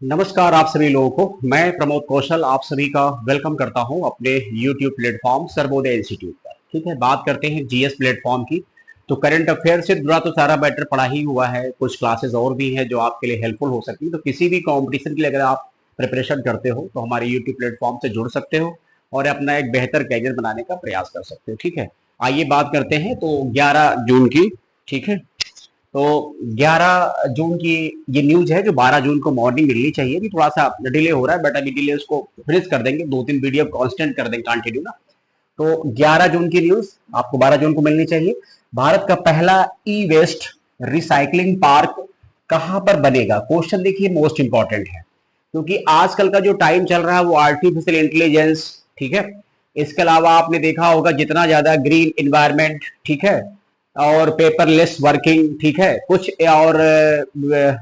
नमस्कार आप सभी लोगों को। मैं प्रमोद कौशल आप सभी का वेलकम करता हूं अपने YouTube प्लेटफॉर्म सर्वोदय इंस्टीट्यूट पर। ठीक है, बात करते हैं जीएस प्लेटफॉर्म की। तो करंट अफेयर से जुड़ा तो सारा मैटर पढ़ा ही हुआ है, कुछ क्लासेस और भी हैं जो आपके लिए हेल्पफुल हो सकती है। तो किसी भी कंपटीशन के लिए अगर आप प्रिपरेशन करते हो तो हमारे YouTube प्लेटफॉर्म से जुड़ सकते हो और अपना एक बेहतर कैरियर बनाने का प्रयास कर सकते हो। ठीक है, आइए बात करते हैं तो 11 जून की। ठीक है, तो 11 जून की ये न्यूज है जो 12 जून को मॉर्निंग मिलनी चाहिए। अभी थोड़ा सा डिले हो रहा है बट अभी डिले उसको फिनिश कर देंगे, 2-3 वीडियो कांस्टेंट कर देंगे, कंटिन्यू ना। तो 11 जून की न्यूज आपको 12 जून को मिलनी चाहिए। भारत का पहला ई वेस्ट रिसाइकलिंग पार्क कहां पर बनेगा? क्वेश्चन देखिए मोस्ट इंपॉर्टेंट है, क्योंकि आजकल का जो टाइम चल रहा है वो आर्टिफिशियल इंटेलिजेंस, ठीक है, इसके अलावा आपने देखा होगा जितना ज्यादा ग्रीन इन्वायरमेंट, ठीक है, और पेपरलेस वर्किंग, ठीक है, कुछ और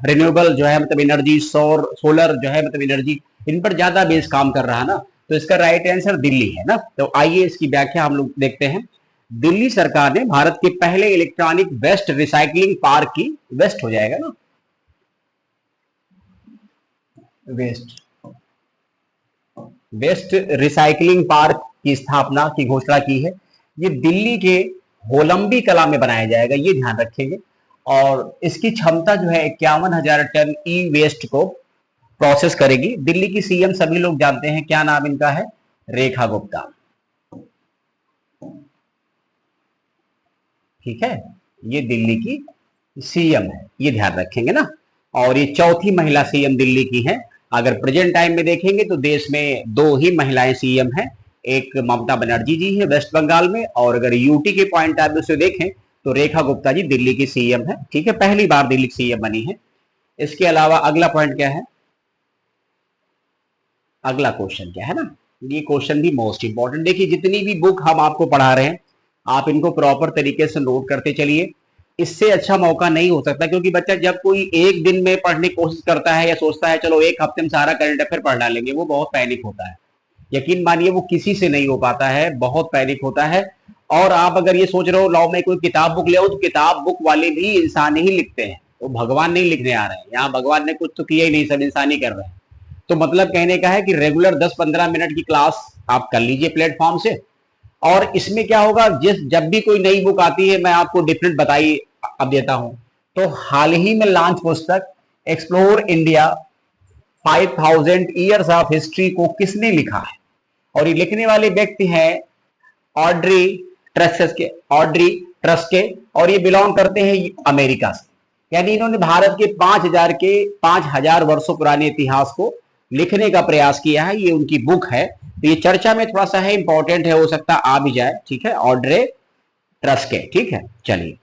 रिन्यूएबल जो है मतलब एनर्जी, सौर सोलर जो है मतलब एनर्जी, इन पर ज्यादा बेस काम कर रहा है ना। तो इसका राइट आंसर दिल्ली है ना। तो आइए इसकी व्याख्या हम लोग देखते हैं। दिल्ली सरकार ने भारत के पहले इलेक्ट्रॉनिक वेस्ट रिसाइकलिंग पार्क की, वेस्ट हो जाएगा ना, वेस्ट वेस्ट रिसाइकलिंग पार्क की स्थापना की घोषणा की है। ये दिल्ली के होलंबी कला में बनाया जाएगा, ये ध्यान रखेंगे। और इसकी क्षमता जो है 51,000 टन ई वेस्ट को प्रोसेस करेगी। दिल्ली की सीएम सभी लोग जानते हैं, क्या नाम इनका है? रेखा गुप्ता। ठीक है, ये दिल्ली की सीएम है, ये ध्यान रखेंगे ना। और ये चौथी महिला सीएम दिल्ली की है। अगर प्रेजेंट टाइम में देखेंगे तो देश में दो ही महिलाएं सीएम हैं, एक ममता बनर्जी जी है वेस्ट बंगाल में, और अगर यूटी के पॉइंट ऑफ व्यू से देखें तो रेखा गुप्ता जी दिल्ली की सीएम है। ठीक है, पहली बार दिल्ली की सीएम बनी है। इसके अलावा अगला पॉइंट क्या है, अगला क्वेश्चन क्या है ना, ये क्वेश्चन भी मोस्ट इंपॉर्टेंट। देखिए जितनी भी बुक हम आपको पढ़ा रहे हैं आप इनको प्रॉपर तरीके से नोट करते चलिए। इससे अच्छा मौका नहीं हो सकता, क्योंकि बच्चा जब कोई एक दिन में पढ़ने की कोशिश करता है या सोचता है चलो एक हफ्ते में सारा करंट अफेयर पढ़ डालेंगे, वो बहुत पैनिक होता है। यकीन मानिए वो किसी से नहीं हो पाता है, बहुत पैनिक होता है। और आप अगर ये सोच रहे हो लाओ मैं कोई किताब बुक ले आऊं, तो किताब बुक वाले भी इंसान ही लिखते हैं, वो भगवान नहीं लिखने आ रहे हैं। यहाँ भगवान ने कुछ तो किया ही नहीं, सब इंसान ही कर रहे हैं। तो मतलब कहने का है कि रेगुलर 10-15 मिनट की क्लास आप कर लीजिए प्लेटफॉर्म से। और इसमें क्या होगा, जिस जब भी कोई नई बुक आती है मैं आपको डिफरेंट बताई अब देता हूं। तो हाल ही में लॉन्च पुस्तक explore India 5000 years of history को किसने लिखा है? और ये लिखने वाले व्यक्ति हैं ऑड्री ऑड्री ट्रस्के, और ये बिलोंग करते हैं अमेरिका से। यानी इन्होंने भारत के 5000 वर्षों पुराने इतिहास को लिखने का प्रयास किया है। ये उनकी बुक है, तो ये चर्चा में थोड़ा सा है, इंपॉर्टेंट है, हो सकता आ भी जाए। ठीक है, ऑड्रे ट्रस्के। ठीक है, चलिए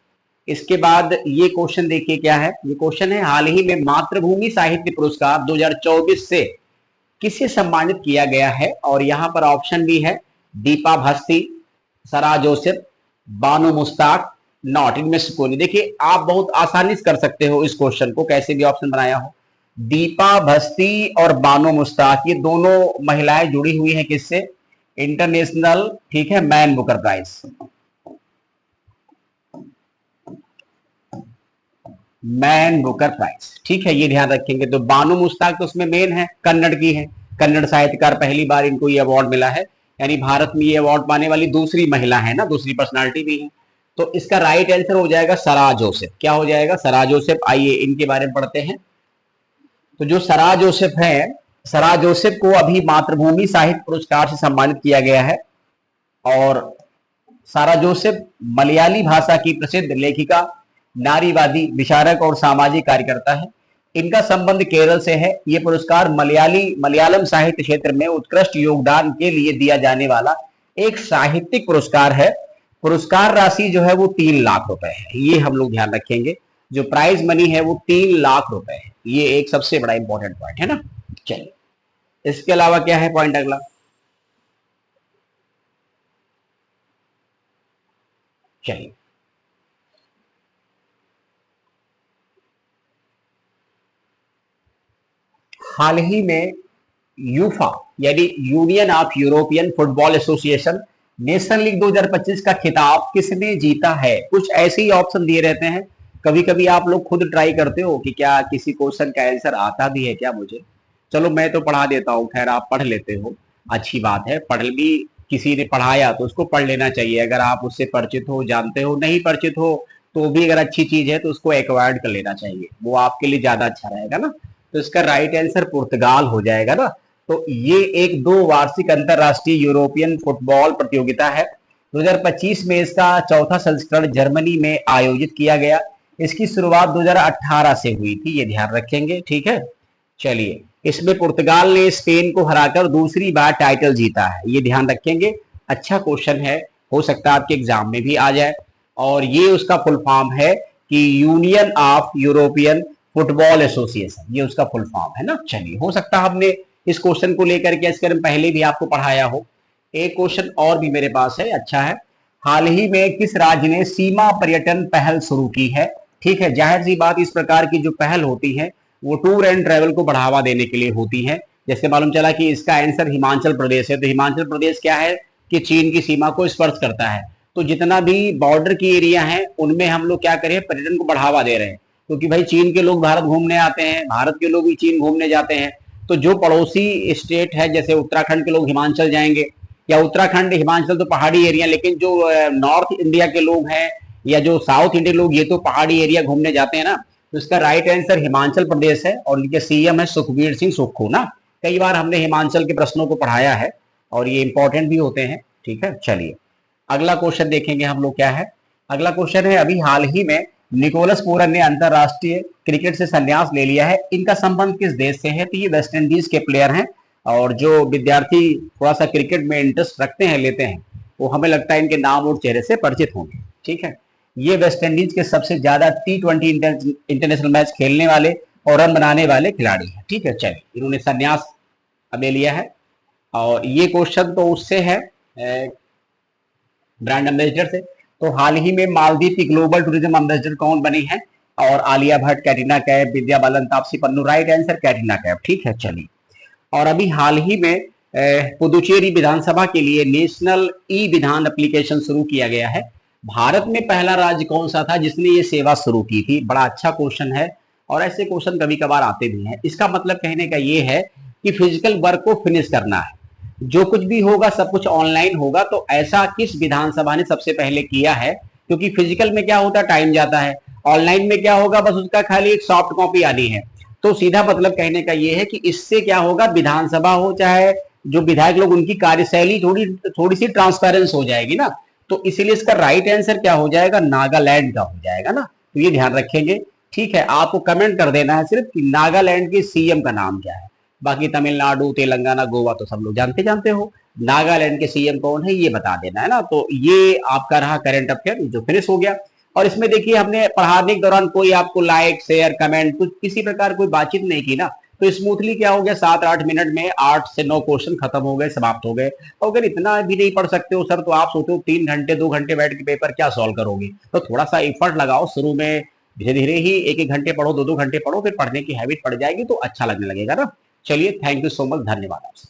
इसके बाद ये क्वेश्चन देखिए क्या है। ये क्वेश्चन है हाल ही में मातृभूमि साहित्य पुरस्कार 2024 से किसे सम्मानित किया गया है? और यहां पर ऑप्शन भी है दीपा भस्ती, सरा जोसेफ, बानो मुस्ताक, नॉट, इनमें से कोई नहीं। देखिए आप बहुत आसानी से कर सकते हो इस क्वेश्चन को, कैसे भी ऑप्शन बनाया हो। दीपा भस्ती और बानो मुस्ताक ये दोनों महिलाएं जुड़ी हुई हैं किससे? इंटरनेशनल, ठीक है, Man Booker Prize, Man Booker Prize. ठीक है, ये ध्यान रखेंगे। तो बानो मुस्ताक तो उसमें मेन है, कन्नड़ की है, कन्नड़ साहित्यकार, पहली बार इनको ये अवार्ड मिला है। यानी भारत में ये अवार्ड पाने वाली दूसरी महिला है ना, दूसरी पर्सनालिटी भी है। तो इसका राइट आंसर हो जाएगा सरा जोसेफ। क्या हो जाएगा? सरा जोसेफ। आइए इनके बारे में पढ़ते हैं। तो जो सरा जोसेफ है, सरा जोसेफ को अभी मातृभूमि साहित्य पुरस्कार से सम्मानित किया गया है। और सारा जोसेफ मलयाली भाषा की प्रसिद्ध लेखिका, नारीवादी, विचारक और सामाजिक कार्यकर्ता है। इनका संबंध केरल से है। ये पुरस्कार मलयालम साहित्य क्षेत्र में उत्कृष्ट योगदान के लिए दिया जाने वाला एक साहित्यिक पुरस्कार है। पुरस्कार राशि जो है वो 3 लाख रुपए है, ये हम लोग ध्यान रखेंगे। जो प्राइज मनी है वो 3 लाख रुपए है, ये एक सबसे बड़ा इंपॉर्टेंट पॉइंट है ना। चलिए इसके अलावा क्या है पॉइंट अगला। चलिए हाल ही में यूफा यानी union of European football association national league 2025 का खिताब किसने जीता है? कुछ ऐसे ही ऑप्शन दिए रहते हैं। कभी कभी आप लोग खुद ट्राई करते हो कि क्या किसी क्वेश्चन का आंसर आता भी है क्या मुझे? चलो मैं तो पढ़ा देता हूँ, खैर आप पढ़ लेते हो, अच्छी बात है। पढ़ भी, किसी ने पढ़ाया तो उसको पढ़ लेना चाहिए। अगर आप उससे परिचित हो, जानते हो, नहीं परिचित हो तो भी अगर अच्छी चीज है तो उसको एक्वायर्ड कर लेना चाहिए, वो आपके लिए ज्यादा अच्छा रहेगा ना। तो इसका राइट आंसर पुर्तगाल हो जाएगा ना। तो ये एक 2 वार्षिक अंतरराष्ट्रीय यूरोपियन फुटबॉल प्रतियोगिता है। 2025 में इसका चौथा संस्करण जर्मनी में आयोजित किया गया। इसकी शुरुआत 2018 से हुई थी, ये ध्यान रखेंगे, ठीक है। चलिए, इसमें पुर्तगाल ने स्पेन को हराकर दूसरी बार टाइटल जीता है, ये ध्यान रखेंगे। अच्छा क्वेश्चन है, हो सकता है आपके एग्जाम में भी आ जाए। और ये उसका फुल फॉर्म है कि union of European football association, ये उसका फुल फॉर्म है ना। चलिए, हो सकता है हमने इस क्वेश्चन को लेकर के इसके पहले भी आपको पढ़ाया हो। एक क्वेश्चन और भी मेरे पास है, अच्छा है। हाल ही में किस राज्य ने सीमा पर्यटन पहल शुरू की है? ठीक है, जाहिर सी बात, इस प्रकार की जो पहल होती है वो टूर एंड ट्रेवल को बढ़ावा देने के लिए होती है। जैसे मालूम चला कि इसका आंसर हिमाचल प्रदेश है। तो हिमाचल प्रदेश क्या है कि चीन की सीमा को स्पर्श करता है। तो जितना भी बॉर्डर की एरिया है उनमें हम लोग क्या करें, पर्यटन को बढ़ावा दे रहे हैं। क्योंकि भाई चीन के लोग भारत घूमने आते हैं, भारत के लोग भी चीन घूमने जाते हैं। तो जो पड़ोसी स्टेट है, जैसे उत्तराखंड के लोग हिमाचल जाएंगे, या उत्तराखंड हिमाचल तो पहाड़ी एरिया, लेकिन जो नॉर्थ इंडिया के लोग हैं या जो साउथ इंडिया लोग, ये तो पहाड़ी एरिया घूमने जाते हैं ना। तो इसका राइट आंसर हिमाचल प्रदेश है। और इनके सीएम है सुखबीर सिंह सुक्खू ना। कई बार हमने हिमाचल के प्रश्नों को पढ़ाया है और ये इंपॉर्टेंट भी होते हैं, ठीक है। चलिए, अगला क्वेश्चन देखेंगे हम लोग क्या है। अगला क्वेश्चन है, अभी हाल ही में निकोलस पूरन ने अंतरराष्ट्रीय क्रिकेट से संन्यास ले लिया है, इनका संबंध किस देश से है? तो ये वेस्ट इंडीज के प्लेयर हैं। और जो विद्यार्थी थोड़ा सा क्रिकेट में इंटरेस्ट रखते हैं, लेते हैं, वो हमें लगता है इनके नाम और चेहरे से परिचित होंगे, ठीक है। ये वेस्ट इंडीज के सबसे ज्यादा T20 इंटरनेशनल मैच खेलने वाले और रन बनाने वाले खिलाड़ी हैं, ठीक है। चलिए, इन्होंने संन्यास अब ले लिया है। और ये क्वेश्चन तो उससे है, ब्रांड एम्बेसडर से। तो हाल ही में मालदीव की ग्लोबल टूरिज्म एम्बेसडर कौन बनी है? और आलिया भट्ट, कैटरीना कैफ, विद्या बालन, तापसी पन्नू। राइट आंसर कैटरीना कैफ, ठीक है। चलिए, और अभी हाल ही में पुदुचेरी विधानसभा के लिए नेशनल ई विधान एप्लीकेशन शुरू किया गया है। भारत में पहला राज्य कौन सा था जिसने ये सेवा शुरू की थी? बड़ा अच्छा क्वेश्चन है, और ऐसे क्वेश्चन कभी कभार आते भी हैं। इसका मतलब कहने का ये है कि फिजिकल वर्क को फिनिश करना है, जो कुछ भी होगा सब कुछ ऑनलाइन होगा। तो ऐसा किस विधानसभा ने सबसे पहले किया है? क्योंकि फिजिकल में क्या होता है, टाइम जाता है। ऑनलाइन में क्या होगा, बस उसका खाली एक सॉफ्ट कॉपी आनी है। तो सीधा मतलब कहने का ये है कि इससे क्या होगा, विधानसभा हो चाहे जो विधायक लोग, उनकी कार्यशैली थोड़ी थोड़ी सी ट्रांसपेरेंस हो जाएगी ना। तो इसीलिए इसका राइट आंसर क्या हो जाएगा, नागालैंड का हो जाएगा ना। तो ये ध्यान रखेंगे, ठीक है। आपको कमेंट कर देना है सिर्फ कि नागालैंड के सीएम का नाम क्या है। बाकी तमिलनाडु, तेलंगाना, गोवा तो सब लोग जानते जानते हो। नागालैंड के सीएम कौन है ये बता देना है ना। तो ये आपका रहा करंट अफेयर जो फिनिश हो गया। और इसमें देखिए, हमने पढ़ाने के दौरान कोई आपको लाइक, शेयर, कमेंट, कुछ किसी प्रकार कोई बातचीत नहीं की ना। तो स्मूथली क्या हो गया, 7-8 मिनट में 8 से 9 क्वेश्चन खत्म हो गए, समाप्त हो गए। और अगर इतना भी नहीं पढ़ सकते हो सर, तो आप सोचो 3 घंटे 2 घंटे बैठ के पेपर क्या सॉल्व करोगे? तो थोड़ा सा एफर्ट लगाओ शुरू में, धीरे धीरे ही 1-1 घंटे पढ़ो, 2-2 घंटे पढ़ो, फिर पढ़ने की हैबिट पड़ जाएगी तो अच्छा लगने लगेगा ना। चलिए, थैंक यू सो मच, धन्यवाद आपसे।